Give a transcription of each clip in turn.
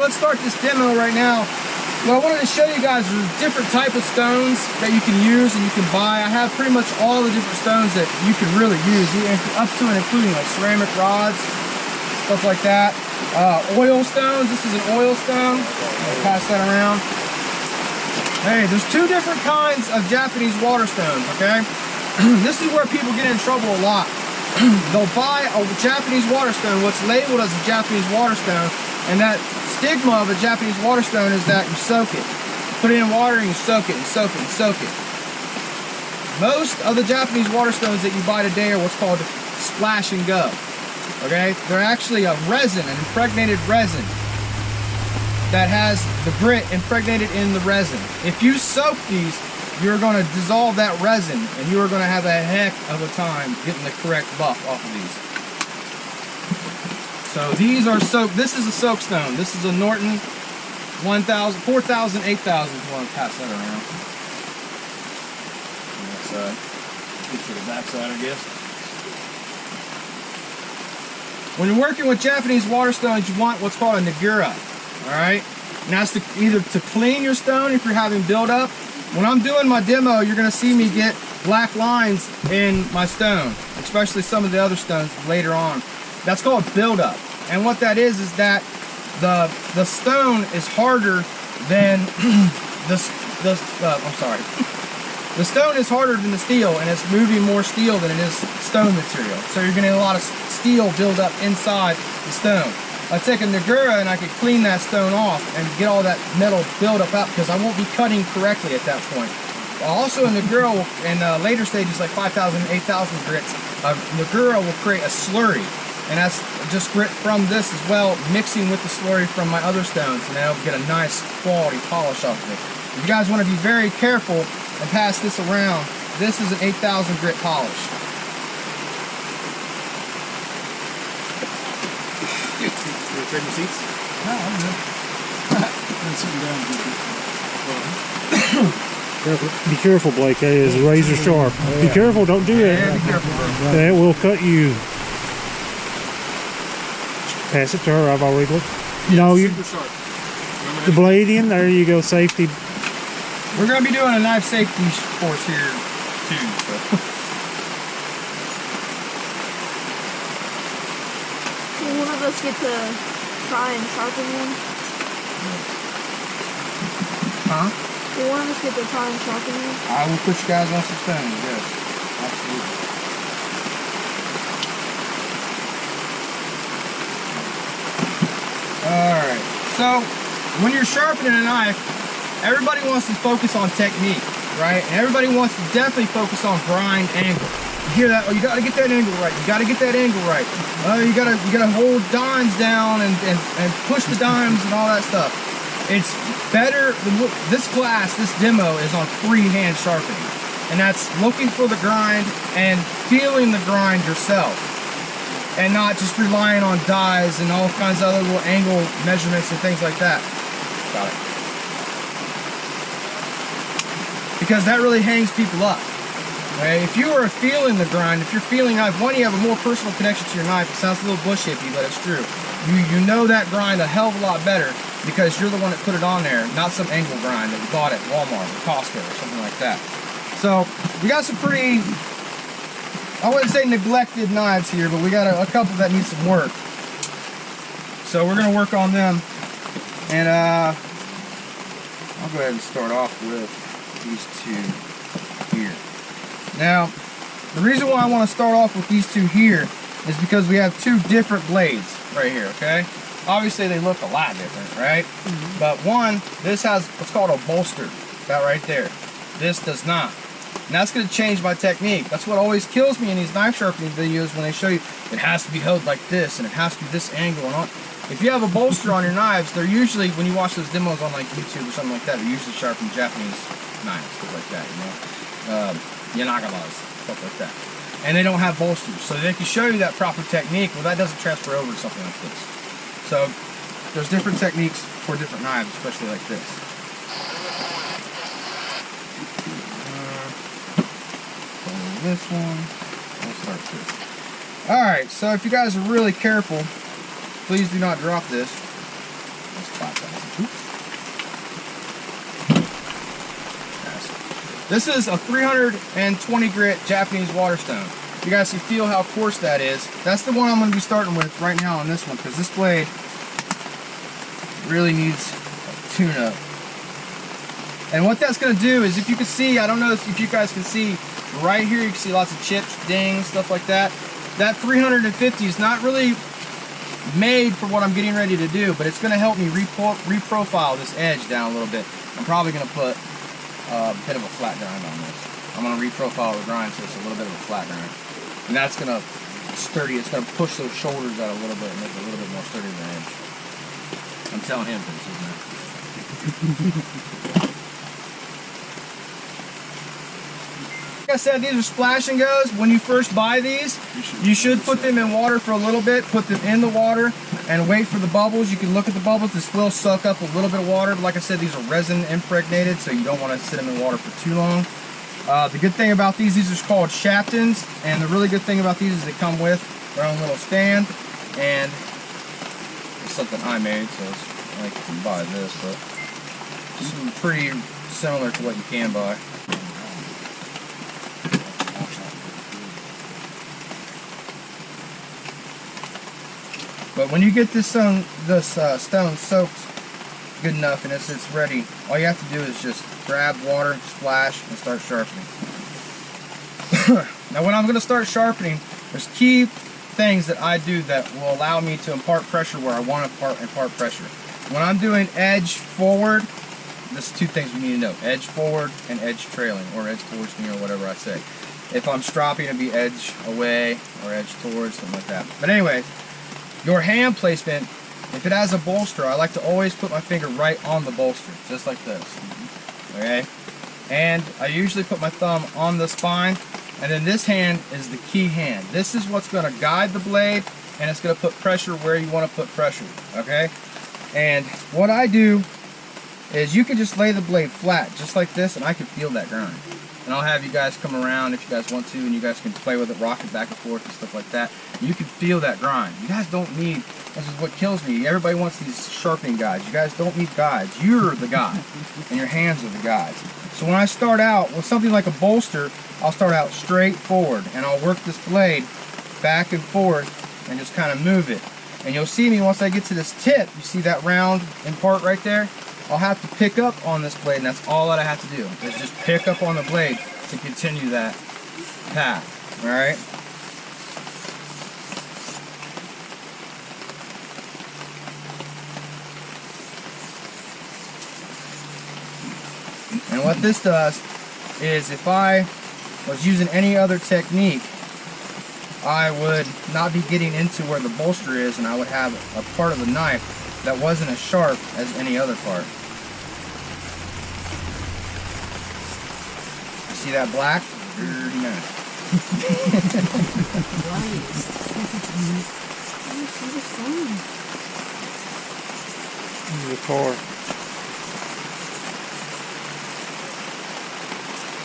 Let's start this demo right now. What I wanted to show you guys are different type of stones that you can use and you can buy. I have pretty much all the different stones that you can really use, up to and including like ceramic rods, stuff like that. Oil stones. This is an oil stone. I'll pass that around. Hey, there's two different kinds of Japanese water stones, okay? This is where people get in trouble a lot. They'll buy a Japanese water stone, what's labeled as a Japanese water stone, and that stigma of a Japanese water stone is that you soak it. Put it in water and you soak it and soak it and soak it. Most of the Japanese water stones that you buy today are what's called splash and go. Okay? They're actually a resin, an impregnated resin that has the grit impregnated in the resin. If you soak these, you're going to dissolve that resin and you are going to have a heck of a time getting the correct buff off of these. So these are soaked. This is a soak stone. This is a Norton 1000, 4000, 8000 if you want to pass that around. Get to the back side, I guess. When you're working with Japanese water stones, you want what's called a nagura. Alright? And that's either to clean your stone if you're having buildup. When I'm doing my demo, you're going to see me get black lines in my stone, especially some of the other stones later on. That's called buildup. And what that is that the stone is harder than I'm sorry. The stone is harder than the steel, and it's moving more steel than it is stone material. So you're getting a lot of steel build up inside the stone. I take a nagura and I can clean that stone off and get all that metal buildup out because I won't be cutting correctly at that point. Also, a nagura in later stages like 5,000, 8,000 grits, a nagura will create a slurry. And that's just grit from this as well, mixing with the slurry from my other stones, and that'll get a nice quality polish off of it. If you guys want to be very careful and pass this around, this is an 8,000 grit polish. You trade your seats? No, I'm good. I'm sitting down. Be careful, Blake. It is razor sharp. Oh, yeah. Be careful. Don't do that. Yeah, be careful, bro. That will cut you. Pass it to her. I've already looked. No, you. The blade in there. You go. Safety. We're going to be doing a knife safety course here too. So. Will one of us get to try and sharpen one? Huh? Will one of us get to try and sharpen one? I will put you guys on some stones. Yes, absolutely. Alright, so when you're sharpening a knife, everybody wants to focus on technique, right? And everybody wants to definitely focus on grind angle. You hear that? Oh, you gotta get that angle right. You gotta get that angle right. You gotta hold dimes down and push the dimes and all that stuff. It's better, this class, this demo is on freehand sharpening. And that's looking for the grind and feeling the grind yourself. And not just relying on dies and all kinds of other little angle measurements and things like that. Got it. Because that really hangs people up. Okay? If you are feeling the grind, if you're feeling knife, one, you have a more personal connection to your knife. It sounds a little bush hippie, but it's true. You know that grind a hell of a lot better because you're the one that put it on there, not some angle grind that you bought at Walmart or Costco or something like that. So we got some pretty, I wouldn't say neglected knives here, but we got a couple that need some work. So we're gonna work on them. And I'll go ahead and start off with these two here. Now, the reason why I want to start off with these two here is because we have two different blades right here, okay? Obviously they look a lot different, right? Mm-hmm. But one, this has what's called a bolster, that right there. This does not. And that's going to change my technique. That's what always kills me in these knife sharpening videos when they show you it has to be held like this and it has to be this angle and all. If you have a bolster on your knives, they're usually, when you watch those demos on like YouTube or something like that, they're usually sharpen Japanese knives, stuff like that, you know? Yanagalas, stuff like that. And they don't have bolsters, so they can show you that proper technique. Well, that doesn't transfer over to something like this. So there's different techniques for different knives, especially like this. This one, we'll start this. Alright, so if you guys are really careful, please do not drop this. Let's clap This is a 320 grit Japanese water stone. You guys can feel how coarse that is. That's the one I'm going to be starting with right now on this one, because this blade really needs a tune-up. And what that's going to do is, if you can see, I don't know if you guys can see, right here you can see lots of chips, dings, stuff like that. That 350 is not really made for what I'm getting ready to do, but it's going to help me reprofile this edge down a little bit. I'm probably going to put a bit of a flat grind on this. I'm going to reprofile the grind so it's a little bit of a flat grind. And that's going to sturdy, it's going to push those shoulders out a little bit and make it a little bit more sturdy than edge. I'm telling him this, isn't it? Like I said, these are splash and goes. When you first buy these, you should put them in water for a little bit, put them in the water and wait for the bubbles. You can look at the bubbles. This will suck up a little bit of water, but like I said, these are resin impregnated, so you don't want to sit them in water for too long. The good thing about these are called Shaptons, and the really good thing about these is they come with their own little stand, and it's something I made, so it's like you can buy this, but it's pretty similar to what you can buy. But when you get this stone soaked good enough and it's ready, all you have to do is just grab water, splash, and start sharpening. Now when I'm going to start sharpening, there's key things that I do that will allow me to impart pressure where I want to impart pressure. When I'm doing edge forward, there's two things we need to know: edge forward and edge trailing, or edge towards me, or whatever I say. If I'm stropping, it'll be edge away or edge towards, something like that. But anyway, your hand placement, if it has a bolster, I like to always put my finger right on the bolster, just like this. Okay? And I usually put my thumb on the spine, and then this hand is the key hand. This is what's going to guide the blade, and it's going to put pressure where you want to put pressure. Okay? And what I do is you can just lay the blade flat, just like this, and I can feel that grind. And I'll have you guys come around if you guys want to, and you guys can play with it, rock it back and forth and stuff like that. You can feel that grind. You guys don't need, this is what kills me, everybody wants these sharpening guides. You guys don't need guides. You're the guide, and your hands are the guides. So when I start out with something like a bolster, I'll start out straight forward, and I'll work this blade back and forth and just kind of move it. And you'll see me once I get to this tip, you see that round in part right there? I'll have to pick up on this blade, and that's all that I have to do, is just pick up on the blade to continue that path, all right? And what this does is, if I was using any other technique, I would not be getting into where the bolster is, and I would have a part of the knife that wasn't as sharp as any other part. See that black? Dirty knife. The core.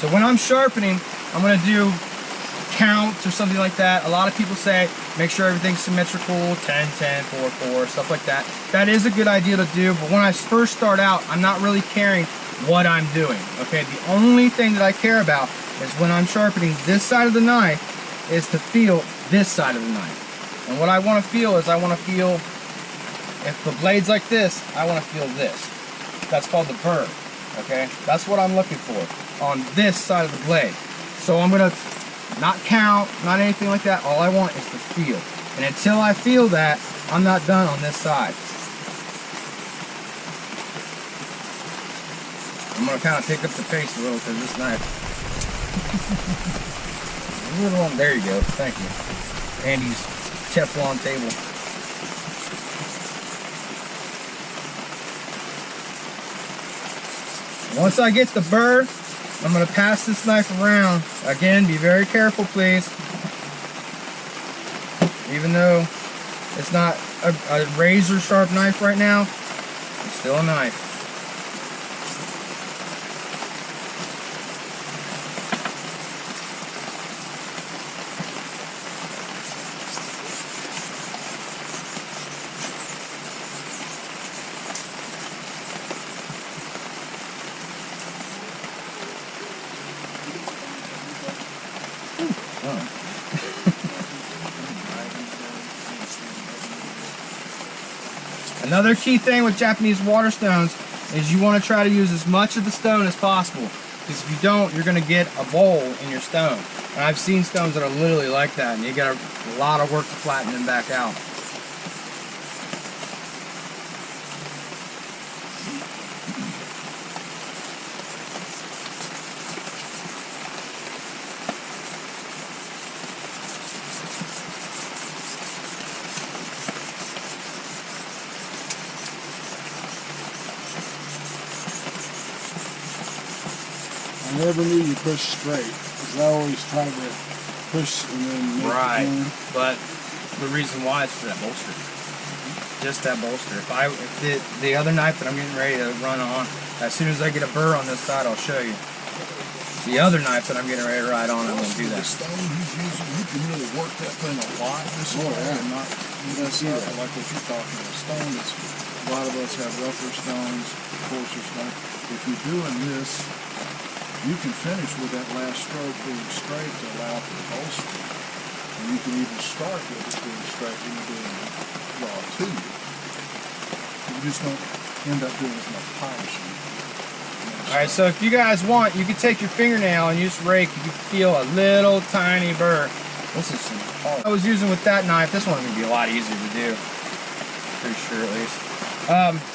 So when I'm sharpening, I'm going to do counts or something like that. A lot of people say make sure everything's symmetrical, 10, 10, 4, 4, stuff like that. That is a good idea to do, but when I first start out, I'm not really caring what I'm doing. Okay, the only thing that I care about is when I'm sharpening this side of the knife is to feel this side of the knife. And what I want to feel is, I want to feel, if the blade's like this, I want to feel this. That's called the burr. Okay, that's what I'm looking for on this side of the blade. So I'm gonna not count, not anything like that. All I want is to feel. And until I feel that, I'm not done on this side. I'm going to kind of pick up the pace a little because this knife. A little on, there you go. Thank you. Andy's Teflon table. Once I get the burr, I'm going to pass this knife around. Again, be very careful, please. Even though it's not a razor sharp knife right now, it's still a knife. Another key thing with Japanese water stones is you want to try to use as much of the stone as possible. Because if you don't, you're going to get a bowl in your stone. And I've seen stones that are literally like that, and you got a lot of work to flatten them back out. I never knew you push straight, because I always tried to push and then make Right, it but the reason why is for that bolster. Just that bolster. If the other knife that I'm getting ready to run on, as soon as I get a burr on this side, I'll show you. The other knife that I'm getting ready to ride on, I won't do The that. stone he's using, you can really work that thing a lot this way and not mess up like what you're talking about. Stone is, a lot of us have rougher stones, coarser stone. If you're doing this, you can finish with that last stroke being straight to allow for the bolster. And you can even start with it being straight when you're doing raw too. You just don't end up doing as much polishing. Alright, so if you guys want, you can take your fingernail and use rake. You can feel a little tiny burr. This is some hard. I was using with that knife. This one's going to be a lot easier to do. Pretty sure at least.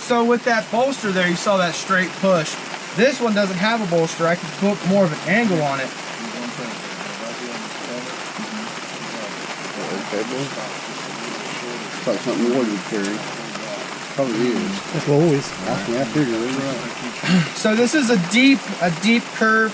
So with that bolster there, you saw that straight push. This one doesn't have a bolster. I can put more of an angle on it. It's like something more you carry. Probably is. That's always. I figured it right. So this is a deep curve,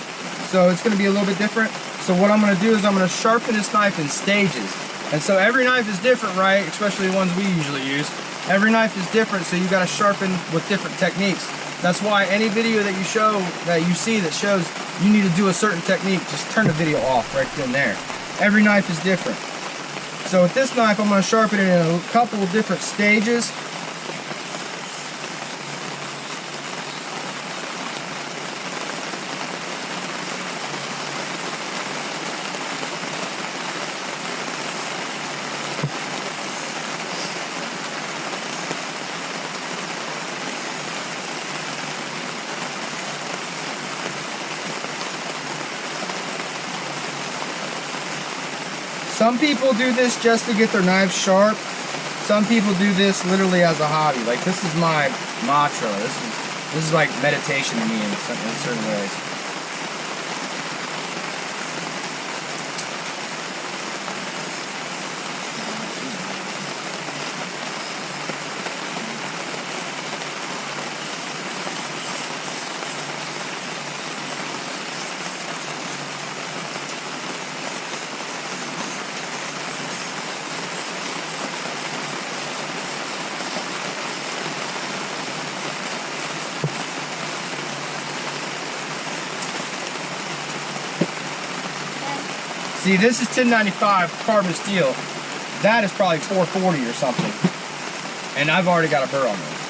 so it's going to be a little bit different. So what I'm going to do is I'm going to sharpen this knife in stages. And so every knife is different, right? Especially the ones we usually use. Every knife is different, so you got to sharpen with different techniques. That's why any video that you see that shows you need to do a certain technique, just turn the video off right then and there. Every knife is different. So with this knife, I'm going to sharpen it in a couple of different stages. Some people do this just to get their knives sharp. Some people do this literally as a hobby. Like, this is my mantra. This is like meditation to me in certain ways. See, this is 1095 carbon steel. That is probably 440 or something. And I've already got a burr on this.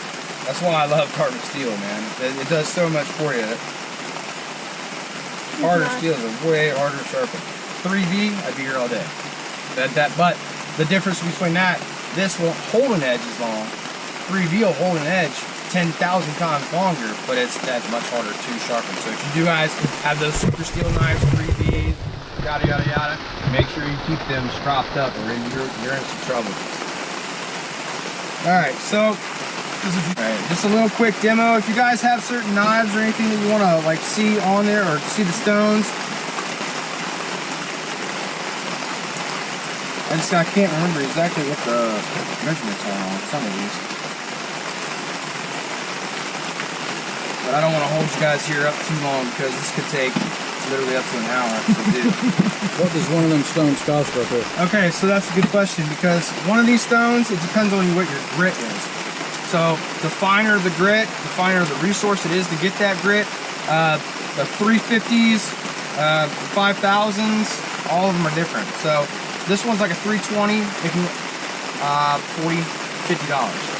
That's why I love carbon steel, man. It does so much for you. Harder steel is way harder to sharpen. 3V, I'd be here all day. But the difference between that, this won't hold an edge as long. 3V will hold an edge 10,000 times longer, but it's that much harder to sharpen. So if you do guys have those super steel knives, 3V, yada yada yada, make sure you keep them stropped up or you're in some trouble. Alright, so just a little quick demo. If you guys have certain knives or anything that you want to like see on there or see the stones, I can't remember exactly what the measurements are on some of these. But I don't want to hold you guys here up too long because this could take literally up to an hour to do. What does one of them stones cost right there? Okay, so that's a good question because one of these stones, it depends on what your grit is. So the finer the grit, the finer the resource it is to get that grit. The 350s, 5000s, all of them are different. So this one's like a 320, it can $40, $50.